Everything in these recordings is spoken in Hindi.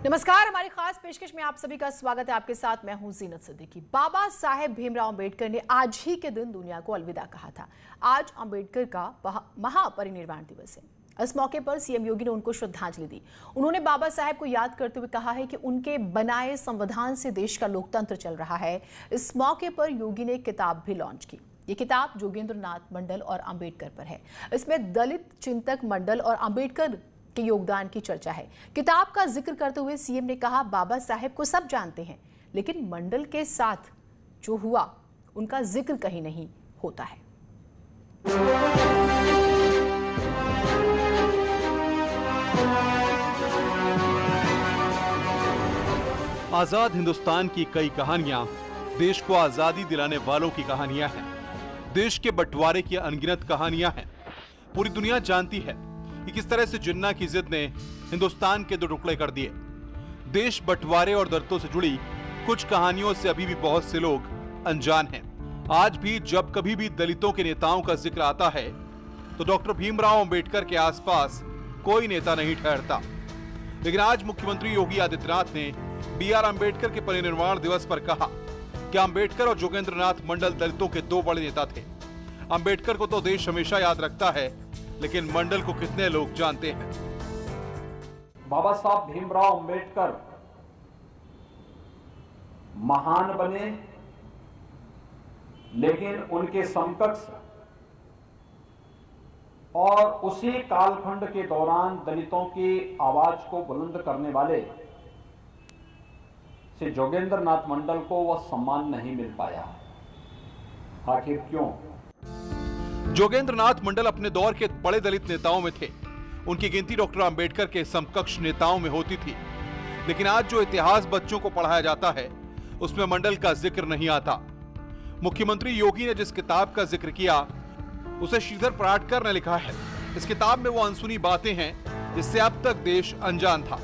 नमस्कार, हमारी खास पेशकश में आप सभी का स्वागत है। आपके साथ मैं हूं जीनत सिद्दीकी। बाबा साहेब भीमराव अंबेडकर ने आज ही के दिन दुनिया को अलविदा कहा था। आज अंबेडकर का महापरिनिर्वाण दिवस है। इस मौके पर सीएम योगी ने उनको श्रद्धांजलि दी। उन्होंने बाबा साहेब को याद करते हुए कहा है कि उनके बनाए संविधान से देश का लोकतंत्र चल रहा है। इस मौके पर योगी ने किताब भी लॉन्च की। ये किताब जोगेंद्र नाथ मंडल और अंबेडकर पर है। इसमें दलित चिंतक मंडल और अंबेडकर के योगदान की चर्चा है। किताब का जिक्र करते हुए सीएम ने कहा, बाबा साहेब को सब जानते हैं, लेकिन मंडल के साथ जो हुआ उनका जिक्र कहीं नहीं होता है। आजाद हिंदुस्तान की कई कहानियां देश को आजादी दिलाने वालों की कहानियां हैं। देश के बंटवारे की अनगिनत कहानियां हैं। पूरी दुनिया जानती है कि किस तरह से जिन्ना की जिद ने हिंदुस्तान के दो टुकड़े कर दिए। देश बंटवारे और दर्दों से जुड़ी कुछ कहानियों से अभी भी बहुत से लोग अनजान हैं। आज भी जब कभी भी दलितों के नेताओं का जिक्र आता है तो डॉक्टर भीमराव अंबेडकर के आसपास कोई नेता नहीं ठहरता। लेकिन आज मुख्यमंत्री योगी आदित्यनाथ ने BR अंबेडकर के परिनिर्वाण दिवस पर कहा कि अंबेडकर और जोगेंद्र नाथ मंडल दलितों के दो बड़े नेता थे। अंबेडकर को तो देश हमेशा याद रखता है, लेकिन मंडल को कितने लोग जानते हैं? बाबा साहब भीमराव अंबेडकर महान बने, लेकिन उनके समकक्ष और उसी कालखंड के दौरान दलितों की आवाज को बुलंद करने वाले श्री जोगेंद्र नाथ मंडल को वह सम्मान नहीं मिल पाया। आखिर क्यों? जोगेंद्र नाथ मंडल अपने दौर के बड़े दलित नेताओं में थे। उनकी गिनती डॉक्टर अंबेडकर के समकक्ष नेताओं में होती थी। लेकिन आज जो इतिहास बच्चों को पढ़ाया जाता है उसमें मंडल का जिक्र नहीं आता। मुख्यमंत्री योगी ने जिस किताब का जिक्र किया उसे श्रीधर पराडकर ने लिखा है। इस किताब में वो अनसुनी बातें हैं जिससे अब तक देश अनजान था।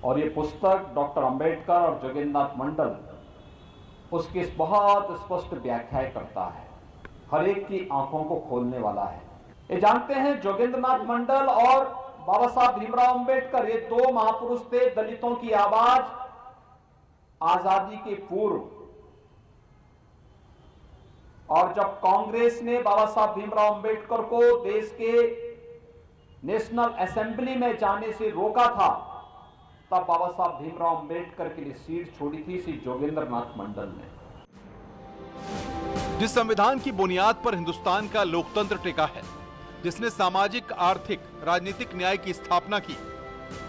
और ये पुस्तक डॉक्टर अंबेडकर और जोगेंद्र नाथ मंडल उसकी बहुत स्पष्ट व्याख्या करता है। हर एक की आंखों को खोलने वाला है। ये जानते हैं जोगेंद्र नाथ मंडल और बाबा साहब भीमराव अंबेडकर ये दो महापुरुष थे, दलितों की आवाज आजादी के पूर्व। और जब कांग्रेस ने बाबा साहब भीमराव अंबेडकर को देश के नेशनल असेंबली में जाने से रोका था, तब बाबा साहब भीमराव अंबेडकर के लिए सीट छोड़ी थी श्री जोगेंद्र नाथ मंडल ने। जिस संविधान की बुनियाद पर हिंदुस्तान का लोकतंत्र टिका है, जिसने सामाजिक, आर्थिक, राजनीतिक न्याय की स्थापना की,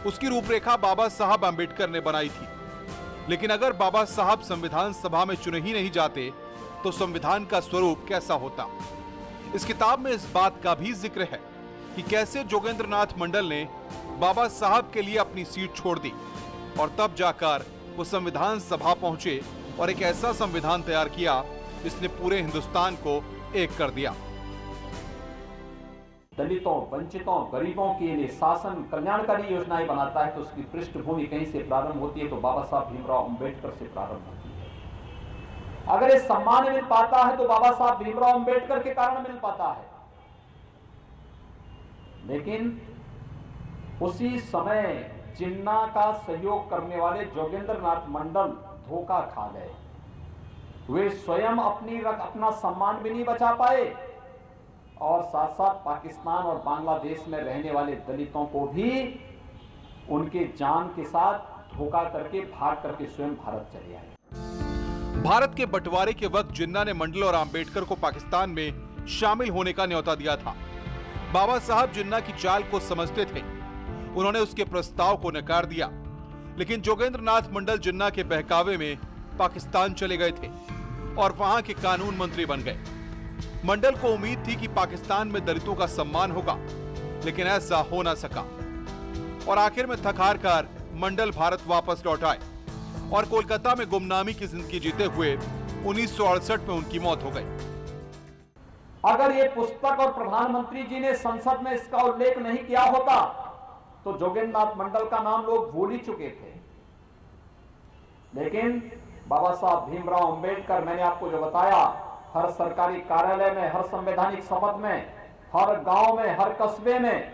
उसकी रूपरेखा बाबा साहब अंबेडकर ने बनाई थी। लेकिन अगर बाबा साहब संविधान सभा में चुने ही नहीं जाते तो संविधान का स्वरूप कैसा होता? इस किताब में इस बात का भी जिक्र है कि कैसे जोगेंद्र नाथ मंडल ने बाबा साहब के लिए अपनी सीट छोड़ दी और तब जाकर वो संविधान सभा पहुंचे और एक ऐसा संविधान तैयार किया जिसने पूरे हिंदुस्तान को एक कर दिया। दलितों, वंचितों, गरीबों के लिए शासन कल्याणकारी योजनाएं बनाता है तो उसकी पृष्ठभूमि कहीं से प्रारंभ होती है तो बाबा साहब भीमराव अंबेडकर से प्रारंभ होती है। अगर ये सम्मान मिल पाता है तो बाबा साहब भीमराव अंबेडकर के कारण मिल पाता है। लेकिन उसी समय जिन्ना का सहयोग करने वाले जोगेंद्र नाथ मंडल धोखा खा गए। वे स्वयं अपना सम्मान भी नहीं बचा पाए और साथ साथ पाकिस्तान और बांग्लादेश में रहने वाले दलितों को भी उनके जान के साथ धोखा करके भाग करके स्वयं भारत चले आए। भारत के बंटवारे के वक्त जिन्ना ने मंडल और अंबेडकर को पाकिस्तान में शामिल होने का न्योता दिया था। बाबा साहब जिन्ना की चाल को समझते थे। उन्होंने उसके प्रस्ताव को नकार दिया। लेकिन जोगेंद्र नाथ मंडल जिन्ना के बहकावे में पाकिस्तान चले गए थे और वहां के कानून मंत्री बन गए। मंडल को उम्मीद थी कि पाकिस्तान में दलितों का सम्मान होगा, लेकिन ऐसा हो ना सका और आखिर में थक हार कर मंडल भारत वापस लौट आए और कोलकाता में गुमनामी की जिंदगी जीते हुए 1968 में उनकी मौत हो गई। अगर ये पुस्तक और प्रधानमंत्री जी ने संसद में इसका उल्लेख नहीं किया होता तो जोगेंद्र नाथ मंडल का नाम लोग भूल ही चुके थे। लेकिन बाबा साहब भीमराव अंबेडकर, मैंने आपको जो बताया, हर सरकारी कार्यालय में, हर संवैधानिक शपथ में, हर गांव में, हर कस्बे में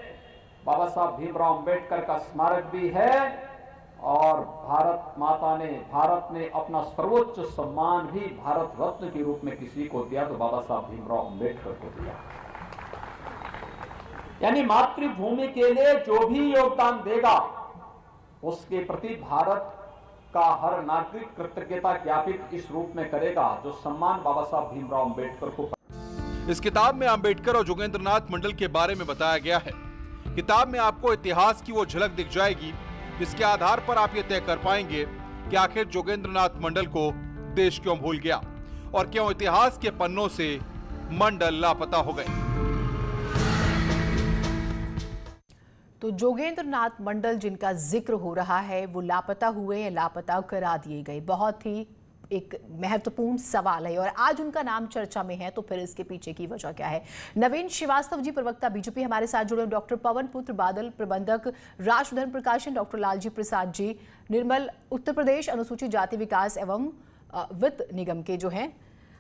बाबा साहब भीमराव अंबेडकर का स्मारक भी है और भारत ने अपना सर्वोच्च सम्मान भी भारत रत्न के रूप में किसी को दिया तो बाबा साहब भीमराव अंबेडकर को दिया। यानी मातृभूमि के लिए जो भी योगदान देगा उसके प्रति भारत का हर नागरिक कृतज्ञता ज्ञापित इस रूप में करेगा जो सम्मान बाबा साहब भीमराव अंबेडकर को। इस किताब में अंबेडकर और जोगेंद्रनाथ मंडल के बारे में बताया गया है। किताब में आपको इतिहास की वो झलक दिख जाएगी जिसके आधार पर आप ये तय कर पाएंगे कि आखिर जोगेंद्रनाथ मंडल को देश क्यों भूल गया और क्यों इतिहास के पन्नों से मंडल लापता हो गए। तो जोगेंद्रनाथ मंडल जिनका जिक्र हो रहा है वो लापता हुए या लापता करा दिए गए, बहुत ही एक महत्वपूर्ण सवाल है और आज उनका नाम चर्चा में है। तो फिर इसके पीछे की वजह क्या है? नवीन श्रीवास्तव जी, प्रवक्ता बीजेपी, हमारे साथ जुड़े। डॉक्टर पवन पुत्र बादल, प्रबंधक राष्ट्रधर्म प्रकाशन, डॉक्टर लालजी प्रसाद जी, निर्मल उत्तर प्रदेश अनुसूचित जाति विकास एवं वित्त निगम के जो हैं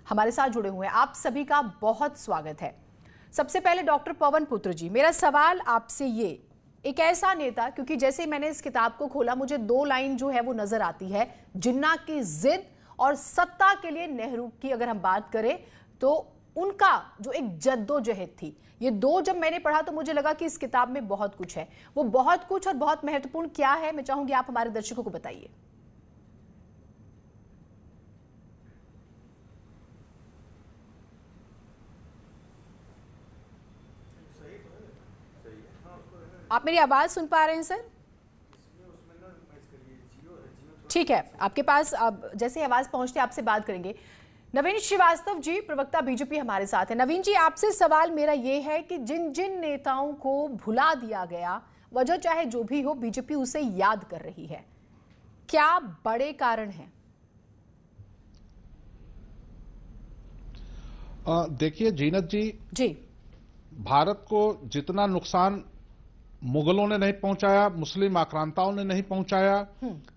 हमारे साथ जुड़े हुए हैं। आप सभी का बहुत स्वागत है। सबसे पहले डॉक्टर पवन पुत्र जी, मेरा सवाल आपसे ये, एक ऐसा नेता, क्योंकि जैसे मैंने इस किताब को खोला मुझे 2 लाइन जो है वो नजर आती है, जिन्ना की जिद और सत्ता के लिए नेहरू की अगर हम बात करें तो उनका जो एक जद्दोजहद थी, ये 2 जब मैंने पढ़ा तो मुझे लगा कि इस किताब में बहुत कुछ है। वो बहुत कुछ और बहुत महत्वपूर्ण क्या है, मैं चाहूंगी आप हमारे दर्शकों को बताइए। आप मेरी आवाज सुन पा रहे हैं सर? ठीक है, आपके पास अब जैसे आवाज पहुंचती है आपसे बात करेंगे। नवीन श्रीवास्तव जी, प्रवक्ता बीजेपी, हमारे साथ है। नवीन जी, आपसे सवाल मेरा ये है कि जिन जिन नेताओं को भुला दिया गया, वजह चाहे जो भी हो, बीजेपी उसे याद कर रही है, क्या बड़े कारण हैं? देखिए जीनत जी, भारत को जितना नुकसान मुगलों ने नहीं पहुंचाया, मुस्लिम आक्रांताओं ने नहीं पहुंचाया,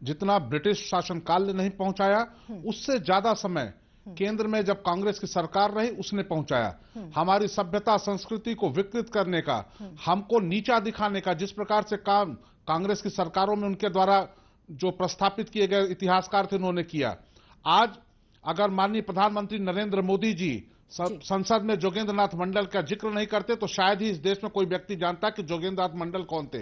जितना ब्रिटिश शासनकाल ने नहीं पहुंचाया, उससे ज्यादा समय केंद्र में जब कांग्रेस की सरकार रही उसने पहुंचाया। हमारी सभ्यता संस्कृति को विकृत करने का, हमको नीचा दिखाने का जिस प्रकार से काम कांग्रेस की सरकारों में उनके द्वारा जो प्रस्थापित किए गए इतिहासकार थे उन्होंने किया। आज अगर माननीय प्रधानमंत्री नरेंद्र मोदी जी संसद में जोगेंद्रनाथ मंडल का जिक्र नहीं करते तो शायद ही इस देश में कोई व्यक्ति जानता कि जोगेंद्रनाथ मंडल कौन थे।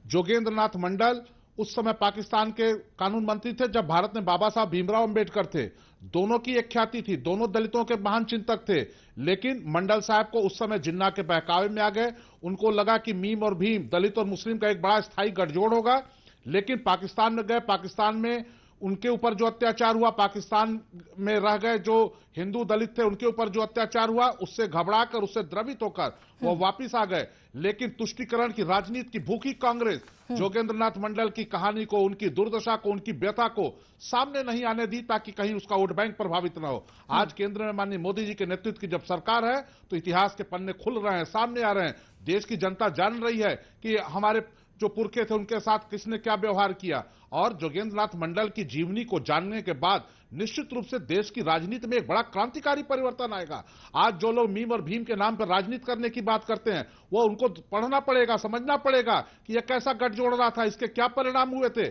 जोगेंद्रनाथ मंडल उस समय पाकिस्तान के कानून मंत्री थे जब भारत में बाबा साहब भीमराव अंबेडकर थे। दोनों की एक ख्याति थी, दोनों दलितों के महान चिंतक थे, लेकिन मंडल साहब को उस समय जिन्ना के बहकावे में आ गए। उनको लगा कि मीम और भीम, दलित और मुस्लिम का एक बड़ा स्थायी गठजोड़ होगा, लेकिन पाकिस्तान में गए, पाकिस्तान में उनके ऊपर जो अत्याचार हुआ, पाकिस्तान में रह गए जो हिंदू दलित थे उनके ऊपर जो अत्याचार हुआ, उससे घबराकर, उससे द्रवित होकर वो वापिस आ गए। लेकिन तुष्टीकरण की राजनीति की भूखी कांग्रेस जोगेंद्रनाथ मंडल की कहानी को, उनकी दुर्दशा को, उनकी व्यथा को सामने नहीं आने दी ताकि कहीं उसका वोट बैंक प्रभावित न हो। आज केंद्र में माननीय मोदी जी के नेतृत्व की जब सरकार है तो इतिहास के पन्ने खुल रहे हैं, सामने आ रहे हैं। देश की जनता जान रही है कि हमारे जो पुरखे थे उनके साथ किसने क्या व्यवहार किया। और जोगेंद्रनाथ मंडल की जीवनी को जानने के बाद निश्चित रूप से देश की राजनीति में एक बड़ा क्रांतिकारी परिवर्तन आएगा। आज जो लोग मीम और भीम के नाम पर राजनीति करने की बात करते हैं, वो उनको पढ़ना पड़ेगा, समझना पड़ेगा कि यह कैसा गठजोड़ रहा था, इसके क्या परिणाम हुए थे।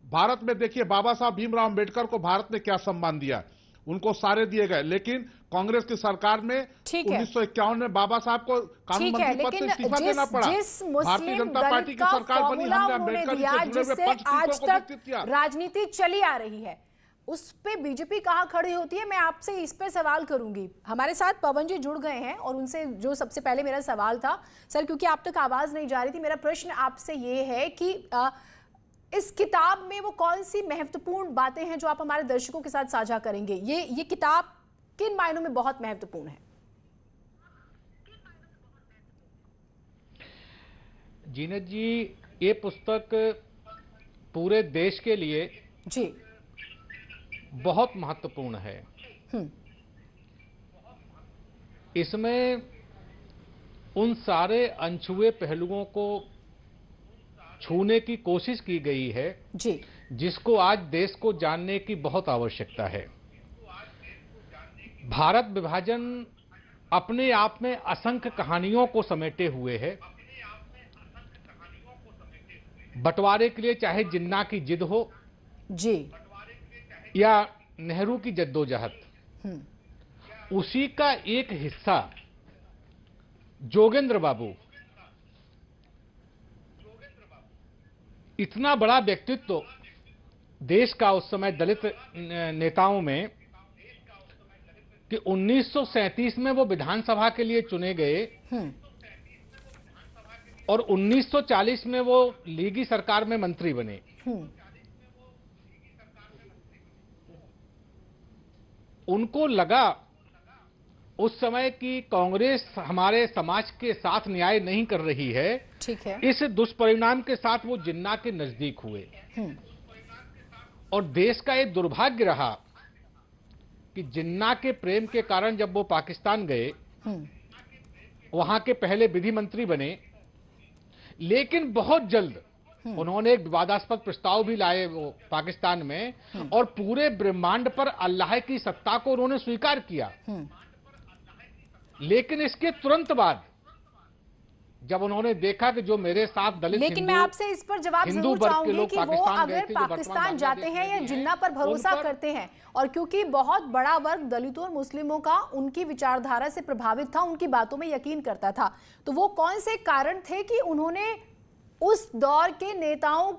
भारत में देखिए, बाबा साहब भीमराव अंबेडकर को भारत ने क्या सम्मान दिया, उनको सारे दिए गए, लेकिन कांग्रेस की सरकार में 1951 में बाबा साहब को कानून मंत्री पद से इस्तीफा देना पड़ा। भारतीय जनता पार्टी की सरकार बनी, हमने अंबेडकर से जुड़े हुए 5 तीर्थों को विकसित किया। राजनीति चली आ रही है, उस पे बीजेपी कहां खड़ी होती है? मैं आपसे इस पे सवाल करूंगी। हमारे साथ पवन जी जुड़ गए हैं और उनसे जो सबसे पहले मेरा सवाल था, सर क्योंकि आप तक आवाज नहीं जा रही थी, मेरा प्रश्न आपसे ये है कि इस किताब में वो कौन सी महत्वपूर्ण बातें हैं जो आप हमारे दर्शकों के साथ साझा करेंगे? ये किताब किन मायनों में बहुत महत्वपूर्ण है? जीनत जी, ये पुस्तक पूरे देश के लिए जी बहुत महत्वपूर्ण है। इसमें उन सारे अनछुए पहलुओं को छूने की कोशिश की गई है जी, जिसको आज देश को जानने की बहुत आवश्यकता है। भारत विभाजन अपने आप में असंख्य कहानियों को समेटे हुए है। बंटवारे के लिए चाहे जिन्ना की जिद हो जी या नेहरू की जद्दोजहद, उसी का एक हिस्सा जोगेंद्र बाबू, इतना बड़ा व्यक्तित्व देश का उस समय दलित नेताओं में कि 1937 में वो विधानसभा के लिए चुने गए और 1940 में वो लीगी सरकार में मंत्री बने। उनको लगा उस समय की कांग्रेस हमारे समाज के साथ न्याय नहीं कर रही है, ठीक है। इस दुष्परिणाम के साथ वो जिन्ना के नजदीक हुए और देश का एक दुर्भाग्य रहा कि जिन्ना के प्रेम के कारण जब वो पाकिस्तान गए, वहां के पहले विधि मंत्री बने, लेकिन बहुत जल्द उन्होंने एक विवादास्पद प्रस्ताव भी लाए वो पाकिस्तान में और पूरे ब्रह्मांड पर अल्लाह की सत्ता को उन्होंने स्वीकार किया। लेकिन इसके तुरंत बाद जब उन्होंने देखा कि जो मेरे साथ दलित, लेकिन मैं आपसे इस पर जवाब जरूर चाहूंगी कि वो अगर पाकिस्तान जाते हैं या जिन्ना पर भरोसा करते हैं, और क्योंकि बहुत बड़ा वर्ग दलितों और मुस्लिमों का उनकी विचारधारा से प्रभावित था, उनकी बातों में यकीन करता था, तो वो कौन से कारण थे कि उन्होंने उस दौर के नेताओं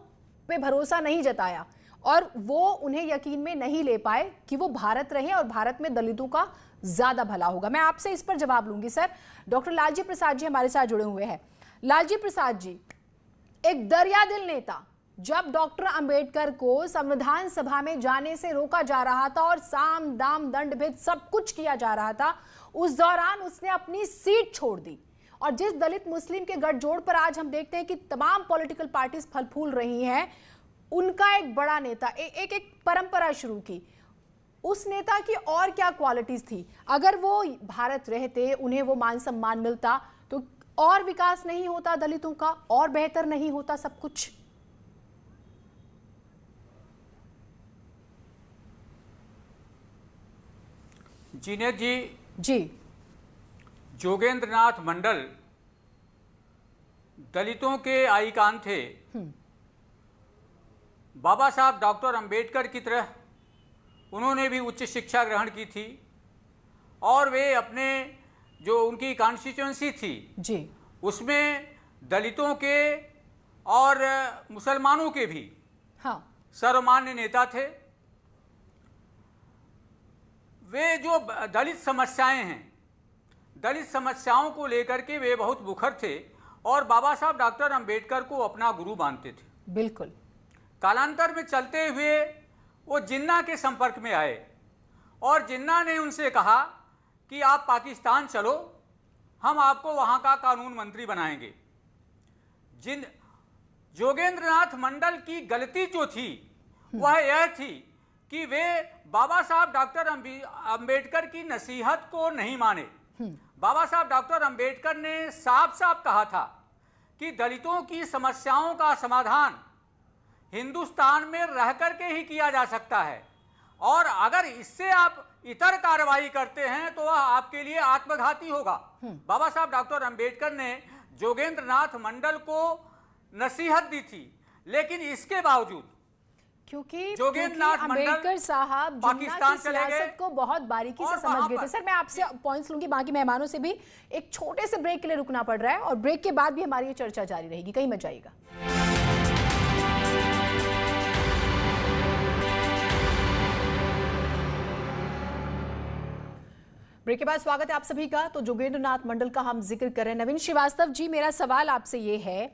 पे भरोसा नहीं जताया और वो उन्हें यकीन में नहीं ले पाए कि वो भारत रहे और भारत में दलितों का ज्यादा भला होगा? मैं आपसे इस पर जवाब लूंगी। सर, डॉक्टर लालजी प्रसाद जी हमारे साथ जुड़े हुए हैं। लालजी प्रसाद जी, एक दरियादिल नेता, जब डॉक्टर अंबेडकर को संविधान सभा में जाने से रोका जा रहा था और साम दाम दंड भेद सब कुछ किया जा रहा था, उस दौरान उसने अपनी सीट छोड़ दी और जिस दलित मुस्लिम के गठजोड़ पर आज हम देखते हैं कि तमाम पॉलिटिकल पार्टीज फल फूल रही हैं, उनका एक बड़ा नेता एक परंपरा शुरू की। उस नेता की और क्या क्वालिटीज थी? अगर वो भारत रहते, उन्हें वो मान सम्मान मिलता, तो और विकास नहीं होता दलितों का, और बेहतर नहीं होता सब कुछ? जीनेत जी, जोगेंद्र नाथ मंडल दलितों के आइकान थे। बाबा साहब डॉक्टर अंबेडकर की तरह उन्होंने भी उच्च शिक्षा ग्रहण की थी और वे अपने जो उनकी कॉन्स्टिट्यूंसी थी जी, उसमें दलितों के और मुसलमानों के भी सर्वमान्य नेता थे। वे जो दलित समस्याएं हैं, दलित समस्याओं को लेकर के वे बहुत मुखर थे और बाबा साहब डॉक्टर अंबेडकर को अपना गुरु मानते थे। बिल्कुल। कालांतर में चलते हुए वो जिन्ना के संपर्क में आए और जिन्ना ने उनसे कहा कि आप पाकिस्तान चलो, हम आपको वहाँ का कानून मंत्री बनाएंगे। जोगेंद्र नाथ मंडल की गलती जो थी वह यह थी कि वे बाबा साहब डॉक्टर अंबेडकर की नसीहत को नहीं माने। बाबा साहब डॉक्टर अंबेडकर ने साफ साफ कहा था कि दलितों की समस्याओं का समाधान हिंदुस्तान में रह करके ही किया जा सकता है और अगर इससे आप इतर कार्रवाई करते हैं तो वह आपके लिए आत्मघाती होगा। बाबा साहब डॉक्टर अंबेडकर ने जोगेंद्र नाथ मंडल को नसीहत दी थी, लेकिन इसके बावजूद क्योंकि जोगेंद्र नाथ अंबेडकर साहब पाकिस्तान चले गए को बहुत बारीकी से समझ गए थे। सर, मैं आपसे पॉइंट्स लूंगी, बाकी मेहमानों से भी एक छोटे से ब्रेक के लिए रुकना पड़ रहा है और ब्रेक के बाद भी हमारी ये चर्चा जारी रहेगी, कहीं मत जाइएगा। ब्रेक के बाद स्वागत है आप सभी का। तो जोगेंद्र नाथ मंडल का हम जिक्र कर रहे हैं। नवीन श्रीवास्तव जी, मेरा सवाल आपसे ये है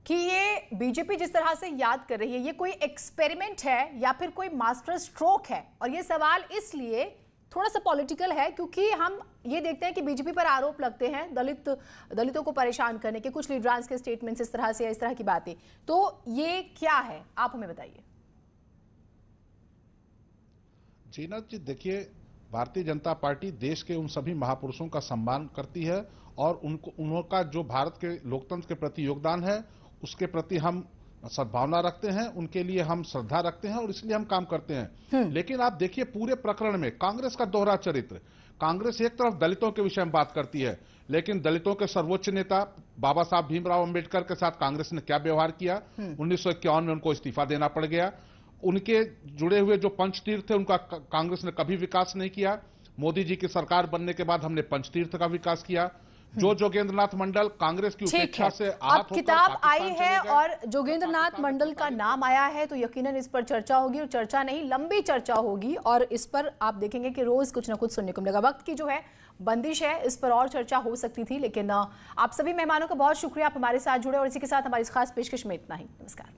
कि ये बीजेपी जिस तरह से याद कर रही है, ये कोई एक्सपेरिमेंट है या फिर कोई मास्टर स्ट्रोक है? और ये सवाल इसलिए थोड़ा सा पॉलिटिकल है क्योंकि हम ये देखते हैं कि बीजेपी पर आरोप लगते हैं दलितों को परेशान करने के, कुछ लीडर्स के स्टेटमेंट्स इस तरह से या इस तरह की बातें। तो ये क्या है, आप हमें बताइए। जीनत जी, देखिए, भारतीय जनता पार्टी देश के उन सभी महापुरुषों का सम्मान करती है और उनका जो भारत के लोकतंत्र के प्रति योगदान है उसके प्रति हम सद्भावना रखते हैं, उनके लिए हम श्रद्धा रखते हैं और इसलिए हम काम करते हैं। लेकिन आप देखिए, पूरे प्रकरण में कांग्रेस का दोहरा चरित्र। कांग्रेस एक तरफ दलितों के विषय में बात करती है, लेकिन दलितों के सर्वोच्च नेता बाबा साहब भीमराव अंबेडकर के साथ कांग्रेस ने क्या व्यवहार किया। 1951 में उनको इस्तीफा देना पड़ गया। उनके जुड़े हुए जो पंचतीर्थ थे उनका कांग्रेस ने कभी विकास नहीं किया। मोदी जी की सरकार बनने के बाद हमने पंचतीर्थ का विकास किया। जो जोगेंद्रनाथ मंडल कांग्रेस की उपेक्षा से अब किताब आई है और जोगेंद्रनाथ मंडल का नाम आया है तो यकीनन इस पर चर्चा होगी, और चर्चा नहीं लंबी चर्चा होगी, और इस पर आप देखेंगे कि रोज कुछ ना कुछ सुनने को मिलेगा। वक्त की जो है बंदिश है, इस पर और चर्चा हो सकती थी, लेकिन आप सभी मेहमानों का बहुत शुक्रिया, आप हमारे साथ जुड़े, और इसी के साथ हमारी इस खास पेशकश में इतना ही। नमस्कार।